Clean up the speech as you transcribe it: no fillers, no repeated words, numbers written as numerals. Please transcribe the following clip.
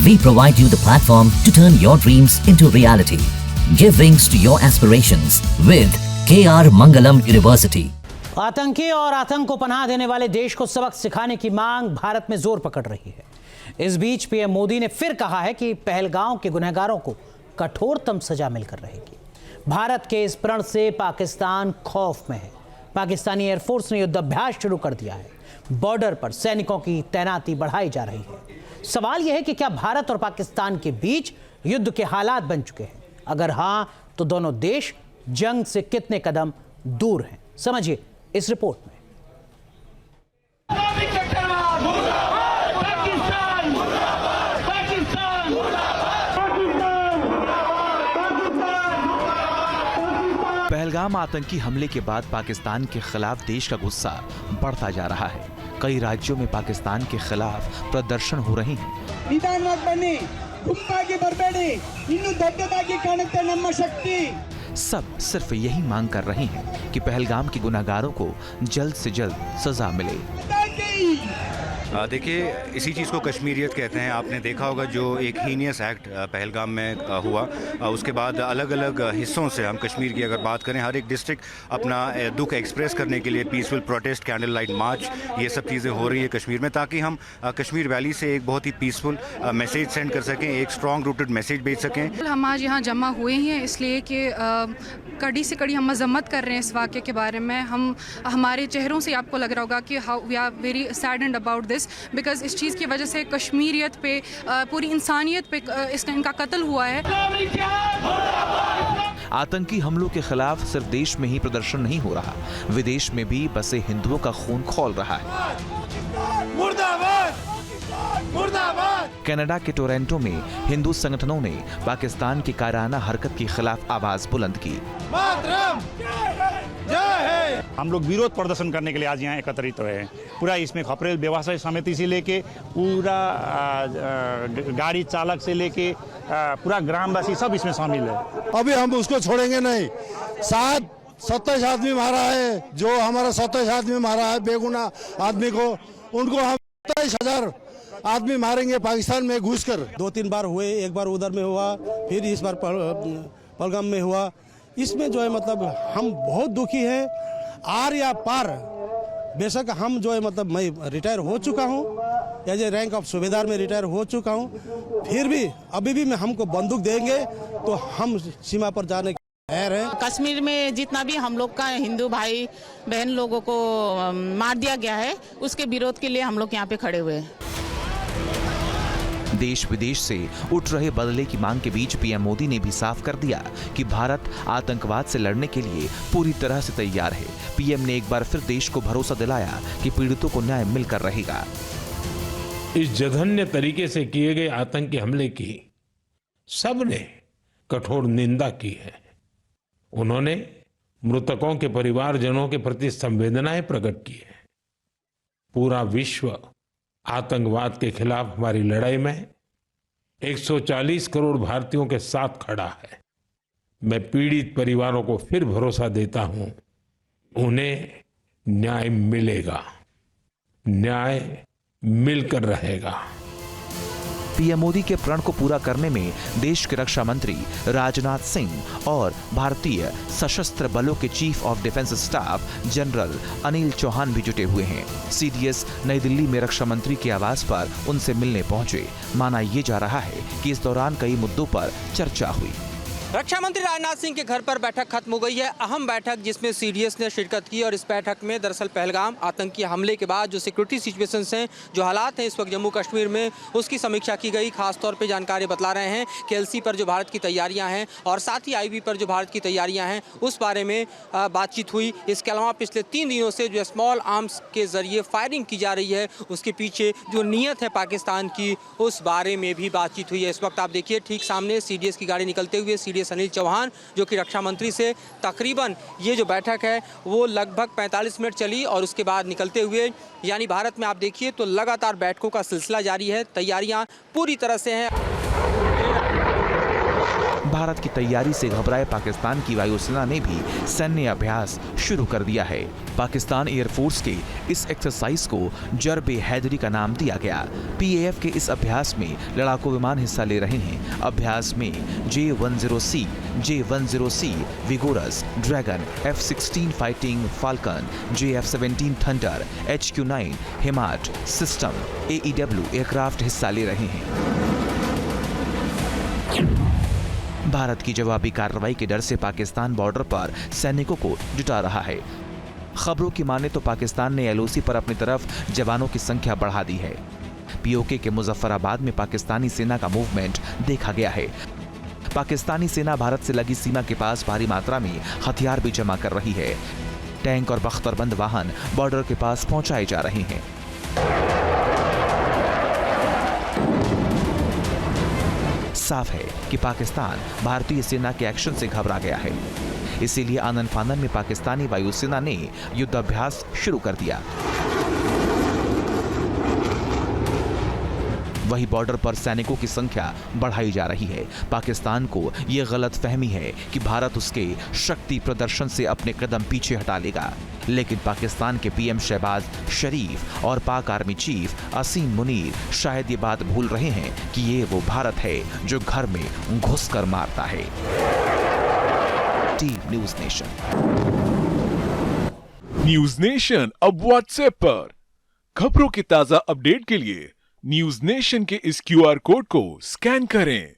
We provide you the platform to turn your dreams into reality. Give wings to your aspirations with KR Mangalam University. आतंकी और आतंक को पनाह देने वाले देश को सबक सिखाने की मांग भारत में जोर पकड़ रही है। इस बीच पीएम मोदी ने फिर कहा है कि पहलगाम के गुनहगारों को कठोरतम सजा मिलकर रहेगी। भारत के इस प्रण से पाकिस्तान खौफ में है। पाकिस्तानी एयरफोर्स ने युद्धाभ्यास शुरू कर दिया है। बॉर्डर पर सैनिकों की तैनाती बढ़ाई जा रही है। सवाल यह है कि क्या भारत और पाकिस्तान के बीच युद्ध के हालात बन चुके हैं? अगर हां, तो दोनों देश जंग से कितने कदम दूर हैं? समझिए इस रिपोर्ट में। पहलगाम आतंकी हमले के बाद पाकिस्तान के खिलाफ देश का गुस्सा बढ़ता जा रहा है। कई राज्यों में पाकिस्तान के खिलाफ प्रदर्शन हो रहे हैं। सब सिर्फ यही मांग कर रहे हैं कि पहलगाम के गुनहगारों को जल्द से जल्द सजा मिले। देखिए, इसी चीज़ को कश्मीरियत कहते हैं। आपने देखा होगा जो एक हीनियस एक्ट पहलगाम में हुआ, उसके बाद अलग अलग हिस्सों से, हम कश्मीर की अगर बात करें, हर एक डिस्ट्रिक्ट अपना दुख एक्सप्रेस करने के लिए peaceful protest, candle light march, ये सब चीज़ें हो रही है कश्मीर में, ताकि हम कश्मीर वैली से एक बहुत ही पीसफुल मैसेज सेंड कर सकें, एक स्ट्रॉन्ग रूटेड मैसेज भेज सकें। हम आज यहाँ जमा हुए हैं इसलिए कि कड़ी से कड़ी हम मजम्मत कर रहे हैं इस वाक़े के बारे में। हम हमारे चेहरों से आपको लग रहा होगा कि how we are very saddened about this, because इस चीज़ की वजह से कश्मीरियत पे, पूरी इंसानियत पे इनका कत्ल हुआ है। आतंकी हमलों के खिलाफ सिर्फ देश में ही प्रदर्शन नहीं हो रहा, विदेश में भी बसे हिंदुओं का खून खौल रहा है। मुर्दाबाद! मुर्दाबाद! कनाडा के टोरंटो में हिंदू संगठनों ने पाकिस्तान की कायराना हरकत के खिलाफ आवाज बुलंद की। हम लोग विरोध प्रदर्शन करने के लिए आज यहाँ एकत्रित हुए हैं। पूरा इसमें खपरेल व्यवसाय समिति से लेके पूरा गाड़ी चालक से लेके पूरा ग्रामवासी सब इसमें शामिल है। अभी हम उसको छोड़ेंगे नहीं। 27 आदमी मारा है, जो हमारा 27 आदमी मारा है बेगुनाह आदमी को, उनको हम 27,000 आदमी मारेंगे पाकिस्तान में घुसकर। 2-3 बार हुए, एक बार उधर में हुआ, फिर इस बार पहलगाम में हुआ। इसमें जो है मतलब हम बहुत दुखी है। आर या पार, बेशक हम जो है मतलब मैं रिटायर हो चुका हूँ, एज ए रैंक ऑफ सूबेदार में रिटायर हो चुका हूँ, फिर भी अभी भी हमको बंदूक देंगे तो हम सीमा पर जाने के तैयार हैं। कश्मीर में जितना भी हम लोग का हिंदू भाई बहन लोगों को मार दिया गया है, उसके विरोध के लिए हम लोग यहाँ पे खड़े हुए हैं। देश विदेश से उठ रहे बदले की मांग के बीच पीएम मोदी ने भी साफ कर दिया कि भारत आतंकवाद से लड़ने के लिए पूरी तरह से तैयार है। पीएम ने एक बार फिर देश को भरोसा दिलाया कि पीड़ितों को न्याय मिलकर रहेगा। इस जघन्य तरीके से किए गए आतंकी हमले की सबने कठोर निंदा की है। उन्होंने मृतकों के परिवारजनों के प्रति संवेदनाएं प्रकट की है। पूरा विश्व आतंकवाद के खिलाफ हमारी लड़ाई में 140 करोड़ भारतीयों के साथ खड़ा है। मैं पीड़ित परिवारों को फिर भरोसा देता हूं, उन्हें न्याय मिलेगा, न्याय मिलकर रहेगा। पीएम मोदी के प्रण को पूरा करने में देश के रक्षा मंत्री राजनाथ सिंह और भारतीय सशस्त्र बलों के chief of defence staff general Anil Chauhan भी जुटे हुए हैं। सीडीएस नई दिल्ली में रक्षा मंत्री के आवास पर उनसे मिलने पहुंचे। माना यह जा रहा है कि इस दौरान कई मुद्दों पर चर्चा हुई। रक्षा मंत्री राजनाथ सिंह के घर पर बैठक खत्म हो गई है। अहम बैठक जिसमें सीडीएस ने शिरकत की, और इस बैठक में दरअसल पहलगाम आतंकी हमले के बाद जो सिक्योरिटी सिचुएशंस हैं, जो हालात हैं इस वक्त जम्मू कश्मीर में, उसकी समीक्षा की गई। खासतौर पे जानकारी बतला रहे हैं कि एलसी पर जो भारत की तैयारियां हैं और साथ ही आईबी पर जो भारत की तैयारियां हैं, उस बारे में बातचीत हुई। इसके अलावा पिछले 3 दिनों से जो स्मॉल आर्म्स के जरिए फायरिंग की जा रही है, उसके पीछे जो नीयत है पाकिस्तान की, उस बारे में भी बातचीत हुई है। इस वक्त आप देखिए ठीक सामने सीडीएस की गाड़ी निकलते हुए सीडीएस अनिल चौहान, जो कि रक्षा मंत्री से तकरीबन ये जो बैठक है वो लगभग 45 मिनट चली, और उसके बाद निकलते हुए, यानी भारत में आप देखिए तो लगातार बैठकों का सिलसिला जारी है। तैयारियां पूरी तरह से हैं। भारत की तैयारी से घबराए पाकिस्तान की वायुसेना ने भी सैन्य अभ्यास शुरू कर दिया है। पाकिस्तान एयरफोर्स के इस एक्सरसाइज को जरबे हैदरी का नाम दिया गया। पीएएफ के इस अभ्यास में लड़ाकू विमान हिस्सा ले रहे हैं। अभ्यास में J-10C, J-10C, vigorous, dragon, F-16 fighting falcon, JF-17 thunder, HQ-9, हिमाट सिस्टम, AEW एयरक्राफ्ट हिस्सा ले रहे हैं। भारत की जवाबी कार्रवाई के डर से पाकिस्तान बॉर्डर पर सैनिकों को जुटा रहा है। खबरों की माने तो पाकिस्तान ने LOC पर अपनी तरफ जवानों की संख्या बढ़ा दी है। POK के मुजफ्फराबाद में पाकिस्तानी सेना का मूवमेंट देखा गया है। पाकिस्तानी सेना भारत से लगी सीमा के पास भारी मात्रा में हथियार भी जमा कर रही है। टैंक और बख्तरबंद वाहन बॉर्डर के पास पहुंचाए जा रहे हैं। साफ है कि पाकिस्तान भारतीय सेना के एक्शन से घबरा गया है। इसीलिए आनन फानन में पाकिस्तानी वायुसेना ने युद्धाभ्यास शुरू कर दिया। वही बॉर्डर पर सैनिकों की संख्या बढ़ाई जा रही है। पाकिस्तान को यह गलत फहमी है कि भारत उसके शक्ति प्रदर्शन से अपने कदम पीछे हटा लेगा। लेकिन पाकिस्तान के PM शहबाज शरीफ और पाक आर्मी चीफ असीम मुनीर शायद ये बात भूल रहे हैं कि ये वो भारत है जो घर में घुसकर मारता है। Team news nation. News nation अब व्हाट्सएप पर खबरों की ताजा अपडेट के लिए न्यूज नेशन के इस QR कोड को स्कैन करें।